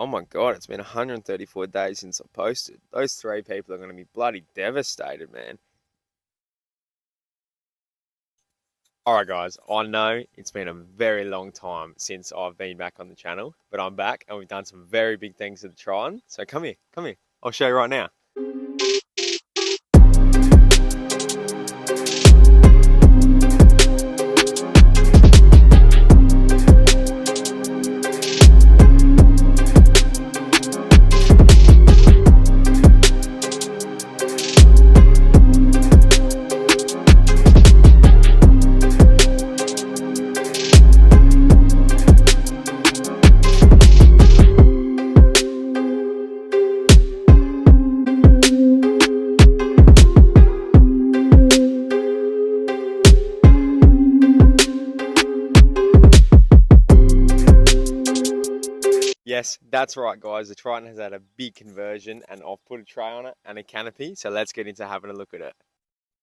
Oh my God, it's been 134 days since I posted. Those three people are going to be bloody devastated, man. Alright, guys, I know it's been a very long time since I've been back on the channel, but I'm back and we've done some very big things to the Triton. So come here, come here. I'll show you right now. Yes, that's right, guys. The Triton has had a big conversion and I've put a tray on it and a canopy. So let's get into having a look at it.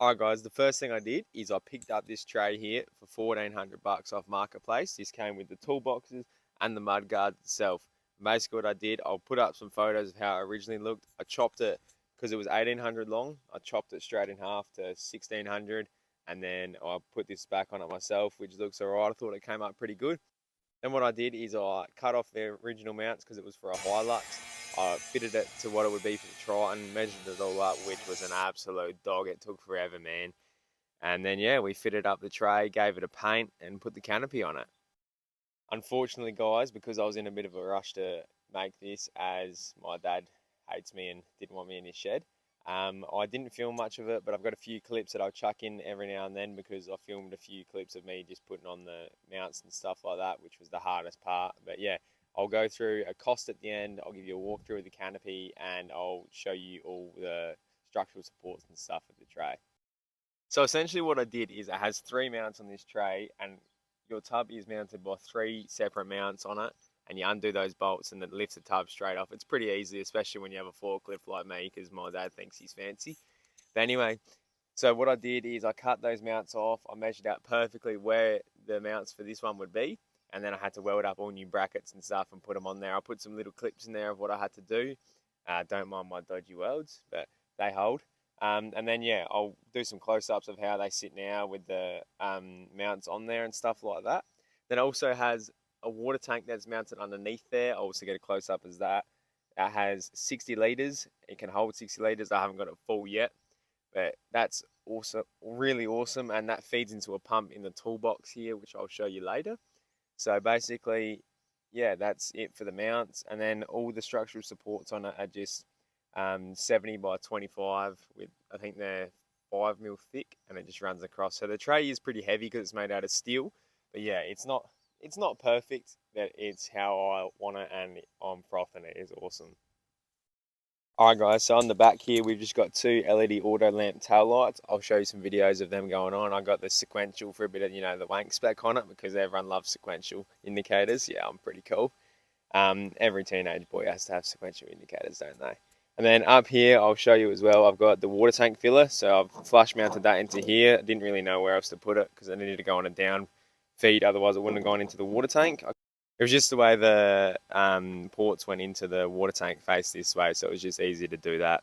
Alright guys, the first thing I did is I picked up this tray here for 1400 bucks off Marketplace. This came with the toolboxes and the mud guard itself. Basically what I did, I'll put up some photos of how it originally looked. I chopped it because it was 1800 long. I chopped it straight in half to 1600 and then I put this back on it myself, which looks alright. I thought it came up pretty good. Then what I did is I cut off the original mounts because it was for a Hilux. I fitted it to what it would be for the Triton, measured it all up, which was an absolute dog. It took forever, man. And then, yeah, we fitted up the tray, gave it a paint, and put the canopy on it. Unfortunately, guys, because I was in a bit of a rush to make this, as my dad hates me and didn't want me in his shed, I didn't film much of it, but I've got a few clips that I'll chuck in every now and then because I filmed a few clips of me just putting on the mounts and stuff like that, which was the hardest part. But yeah, I'll go through a cost at the end. I'll give you a walkthrough of the canopy and I'll show you all the structural supports and stuff of the tray. So essentially what I did is it has three mounts on this tray and your tub is mounted by three separate mounts on it, and you undo those bolts and it lifts the tub straight off. It's pretty easy, especially when you have a forklift like me, because my dad thinks he's fancy. But anyway, so what I did is I cut those mounts off. I measured out perfectly where the mounts for this one would be, and then I had to weld up all new brackets and stuff and put them on there. I put some little clips in there of what I had to do. Don't mind my dodgy welds, but they hold. And then, yeah, I'll do some close-ups of how they sit now with the mounts on there and stuff like that. Then it also has a water tank that's mounted underneath there. I'll also get a close-up as that. It has 60 litres. It can hold 60 litres. I haven't got it full yet, but that's also really awesome. And that feeds into a pump in the toolbox here, which I'll show you later. So basically, yeah, that's it for the mounts. And then all the structural supports on it are just 70 by 25 with, I think they're 5 mil thick, and it just runs across. So the tray is pretty heavy because it's made out of steel. But yeah, it's not perfect, but it's how I want it, and I'm frothing it. It's awesome. Alright guys, so on the back here we've just got two LED auto lamp tail lights. I'll show you some videos of them going on. I got the sequential for a bit of, the wank spec on it because everyone loves sequential indicators. Yeah, I'm pretty cool. Every teenage boy has to have sequential indicators, don't they? And then up here, I'll show you as well, I've got the water tank filler. So I've flush mounted that into here. I didn't really know where else to put it because I needed to go on a down feed, otherwise it wouldn't have gone into the water tank. It was just the way the ports went into the water tank faced this way, so it was just easy to do that.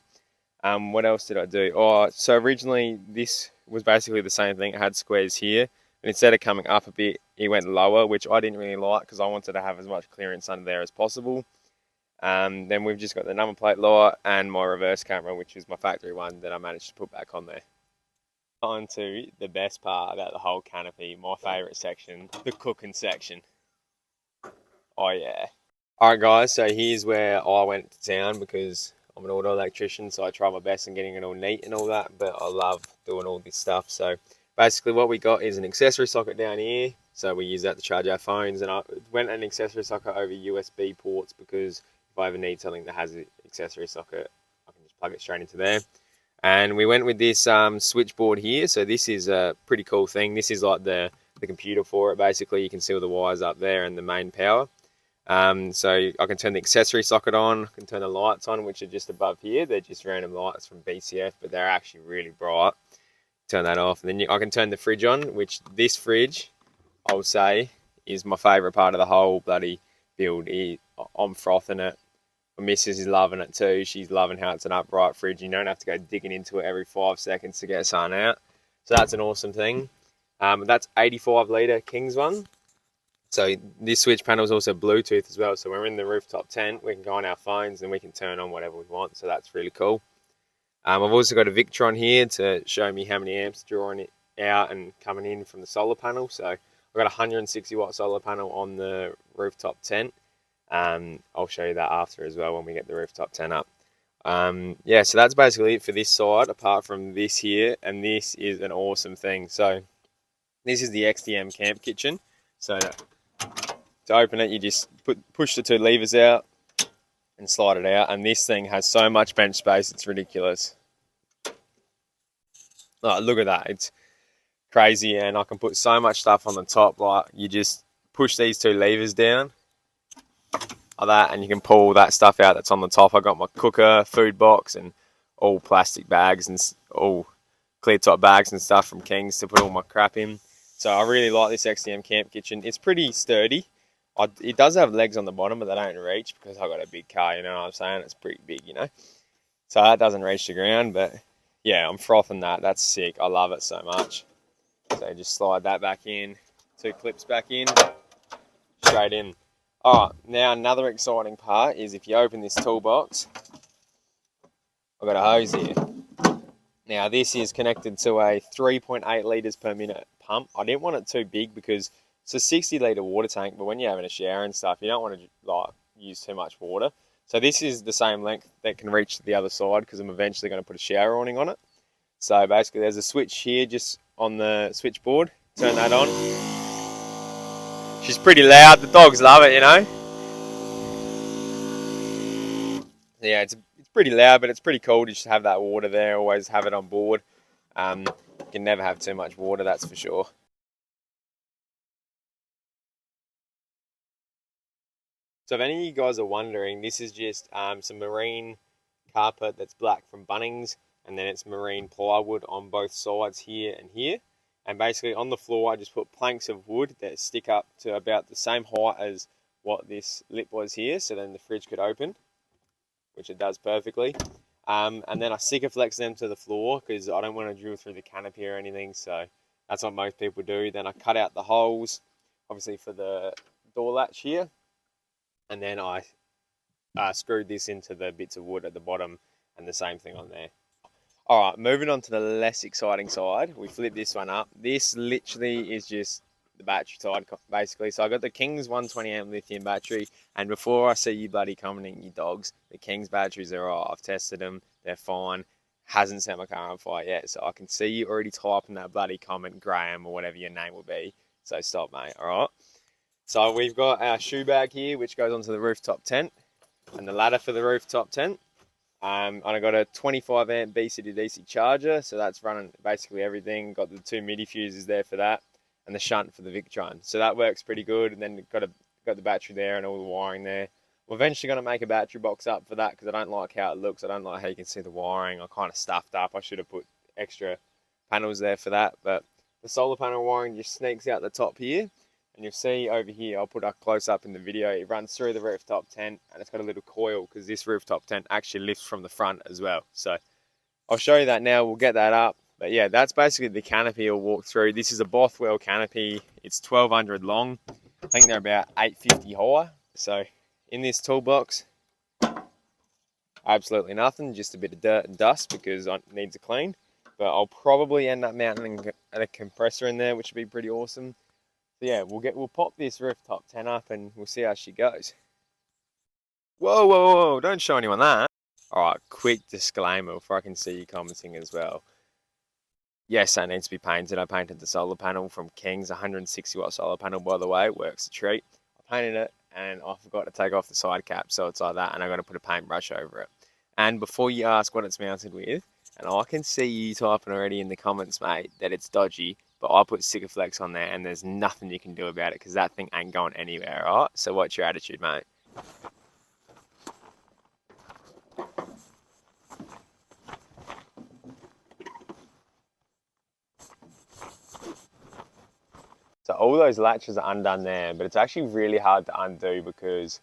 What else did I do? Oh, so originally this was basically the same thing. It had squares here, and instead of coming up a bit, it went lower, which I didn't really like because I wanted to have as much clearance under there as possible. Then we've just got the number plate light and my reverse camera, which is my factory one that I managed to put back on there. On to the best part about the whole canopy, my favourite section, the cooking section. Oh yeah. Alright guys, so here's where I went to town because I'm an auto electrician, so I try my best in getting it all neat and all that, but I love doing all this stuff. So basically what we got is an accessory socket down here, so we use that to charge our phones, and I went an accessory socket over USB ports because if I ever need something that has an accessory socket, I can just plug it straight into there. And we went with this switchboard here. So this is a pretty cool thing. This is like the computer for it. Basically, you can see all the wires up there and the main power. So I can turn the accessory socket on. I can turn the lights on, which are just above here. They're just random lights from BCF, but they're actually really bright. Turn that off. And then I can turn the fridge on, which this fridge, I would say, is my favourite part of the whole bloody build. I'm frothing it. My missus is loving it too. She's loving how it's an upright fridge. You don't have to go digging into it every 5 seconds to get something out. So that's an awesome thing. That's 85 litre King's one. So this switch panel is also Bluetooth as well. So when we're in the rooftop tent, we can go on our phones and we can turn on whatever we want. So that's really cool. I've also got a Victron here to show me how many amps drawing it out and coming in from the solar panel. So I've got a 160 watt solar panel on the rooftop tent. I'll show you that after as well when we get the rooftop tent up. Yeah, so that's basically it for this side, apart from this here, and this is an awesome thing. So this is the XDM camp kitchen. So to open it, you just push the two levers out and slide it out, and this thing has so much bench space, it's ridiculous. Oh, look at that, it's crazy, and I can put so much stuff on the top. Like, you just push these two levers down like that, and you can pull all that stuff out that's on the top. I got my cooker, food box, and all plastic bags and all clear top bags and stuff from King's to put all my crap in. So I really like this XDM camp kitchen. It's pretty sturdy. It does have legs on the bottom, but they don't reach because I've got a big car, you know what I'm saying? It's pretty big, you know? So that doesn't reach the ground, but yeah, I'm frothing that. That's sick. I love it so much. So just slide that back in, two clips back in, straight in. All right, now another exciting part is if you open this toolbox, I've got a hose here. Now this is connected to a 3.8 litres per minute pump. I didn't want it too big because it's a 60 litre water tank, but when you're having a shower and stuff, you don't want to like use too much water. So this is the same length that can reach to the other side because I'm eventually going to put a shower awning on it. So basically there's a switch here just on the switchboard. Turn that on. She's pretty loud. The dogs love it, you know. Yeah, it's pretty loud, but it's pretty cool to just have that water there. Always have it on board. You can never have too much water, that's for sure. So if any of you guys are wondering, this is just some marine carpet that's black from Bunnings, and then it's marine plywood on both sides here and here. And basically on the floor, I just put planks of wood that stick up to about the same height as what this lip was here, so then the fridge could open, which it does perfectly. And then I Sikaflex them to the floor because I don't want to drill through the canopy or anything, so that's what most people do. Then I cut out the holes, obviously for the door latch here, and then I screwed this into the bits of wood at the bottom, and the same thing on there. All right, moving on to the less exciting side. We flip this one up. This literally is just the battery side, basically. So I got the King's 120 amp lithium battery, and before I see you bloody commenting, you dogs, the King's batteries are right. I've tested them, they're fine. Hasn't set my car on fire yet, so I can see you already typing that bloody comment, Graham, or whatever your name will be. So stop, mate, all right? So we've got our shoe bag here, which goes onto the rooftop tent, and the ladder for the rooftop tent. And I got a 25 amp BC to DC charger, so that's running basically everything. Got the two MIDI fuses there for that, and the shunt for the Victron. So that works pretty good. And then got the battery there and all the wiring there. We're eventually going to make a battery box up for that because I don't like how it looks. I don't like how you can see the wiring. I kind of stuffed up. I should have put extra panels there for that. But the solar panel wiring just sneaks out the top here. And you'll see over here, I'll put a close up in the video, it runs through the rooftop tent and it's got a little coil because this rooftop tent actually lifts from the front as well. So I'll show you that now, we'll get that up. But yeah, that's basically the canopy I'll walk through. This is a Bothwell canopy. It's 1200 long. I think they're about 850 high. So in this toolbox, absolutely nothing, just a bit of dirt and dust because it needs a clean. But I'll probably end up mounting a compressor in there, which would be pretty awesome. So yeah, we'll pop this rooftop tent up and we'll see how she goes. Whoa, whoa, whoa, don't show anyone that. All right, quick disclaimer before I can see you commenting as well. Yes, that needs to be painted. I painted the solar panel from King's, 160 watt solar panel, by the way, works a treat. I painted it and I forgot to take off the side cap, so it's like that, and I got to put a paintbrush over it. And before you ask what it's mounted with, and I can see you typing already in the comments, mate, that it's dodgy, but I put Sikaflex on there and there's nothing you can do about it because that thing ain't going anywhere, all right? So what's your attitude, mate? So all those latches are undone there, but it's actually really hard to undo because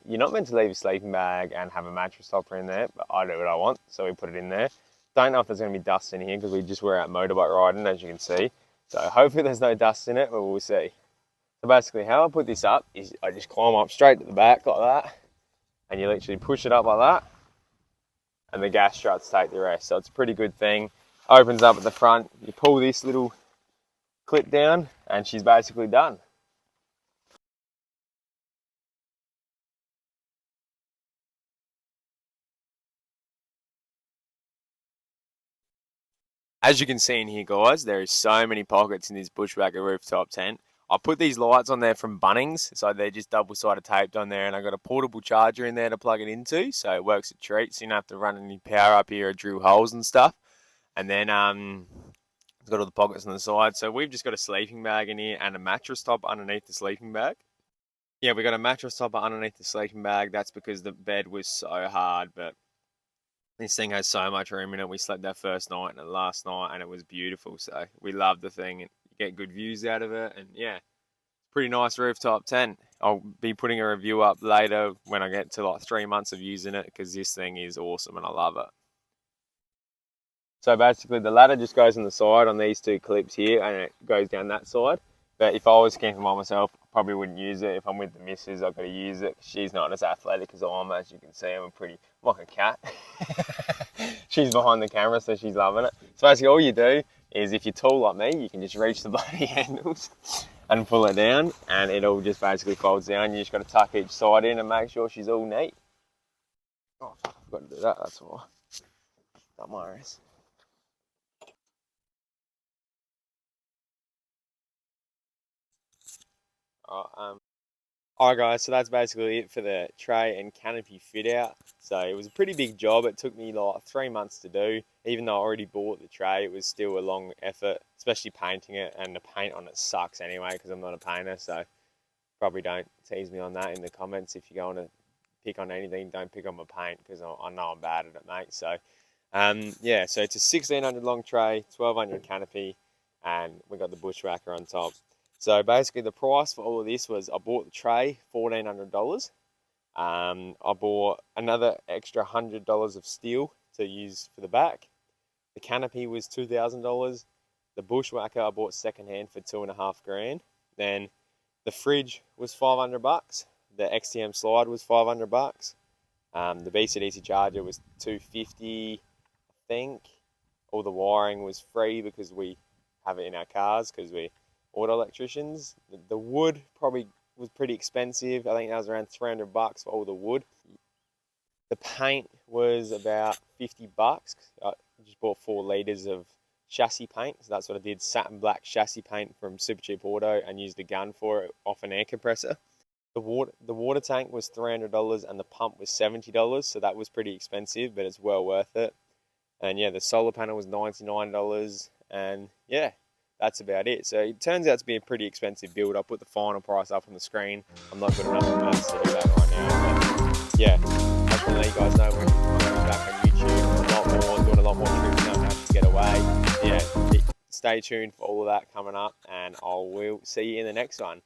You're not meant to leave a sleeping bag and have a mattress topper in there, but I do what I want, so we put it in there. Don't know if there's going to be dust in here because we just were out motorbike riding, as you can see. So hopefully there's no dust in it, but we'll see. So basically how I put this up is I just climb up straight to the back like that, and you literally push it up like that, and the gas struts take the rest. So it's a pretty good thing. Opens up at the front, you pull this little clip down, and she's basically done. As you can see in here, guys, there is so many pockets in this bushwhacker rooftop tent. I put these lights on there from Bunnings, so they're just double-sided taped on there, and I got a portable charger in there to plug it into, so it works a treat, so you don't have to run any power up here or drill holes and stuff. And then it's got all the pockets on the side, so we've just got a sleeping bag in here and a mattress top underneath the sleeping bag. Yeah, we got a mattress topper underneath the sleeping bag. That's because the bed was so hard, but this thing has so much room in it. We slept that first night and the last night, and it was beautiful. So we love the thing and get good views out of it. And yeah, pretty nice rooftop tent. I'll be putting a review up later when I get to like 3 months of using it because this thing is awesome and I love it. So basically the ladder just goes on the side on these two clips here and it goes down that side. But if I was camping by myself, I probably wouldn't use it. If I'm with the missus, I've got to use it. She's not as athletic as I am, as you can see. I'm like a cat. She's behind the camera, so she's loving it. So basically all you do is if you're tall like me, you can just reach the bloody handles and pull it down and it all just basically folds down. You just got to tuck each side in and make sure she's all neat. Oh, I forgot to do that, that's all. Don't worry. Alright guys, so that's basically it for the tray and canopy fit out. So it was a pretty big job. It took me like 3 months to do. Even though I already bought the tray, it was still a long effort, especially painting it, and the paint on it sucks anyway because I'm not a painter, so probably don't tease me on that in the comments. If you're going to pick on anything, don't pick on my paint because I know I'm bad at it, mate. So yeah, so it's a 1600 long tray, 1200 canopy, and we got the bushwhacker on top. So basically the price for all of this was I bought the tray, $1,400. I bought another extra $100 of steel to use for the back. The canopy was $2,000. The bushwhacker I bought secondhand for 2.5 grand. Then the fridge was $500. The XTM slide was $500. The BCDC charger was $250, I think. All the wiring was free because we have it in our cars because we auto electricians. The wood probably was pretty expensive. I think that was around $300 for all the wood. The paint was about $50. I just bought 4 litres of chassis paint. So that's what I did. Satin black chassis paint from Supercheap Auto and used a gun for it off an air compressor. The water tank was $300 and the pump was $70. So that was pretty expensive, but it's well worth it. And yeah, the solar panel was $99. And yeah, that's about it. So it turns out to be a pretty expensive build. I'll put the final price up on the screen. I'm not good enough at maths to do that right now. But yeah, I just want to let you guys know we're back on YouTube a lot more, doing a lot more trips now how to get away. Yeah, stay tuned for all of that coming up, and I will see you in the next one.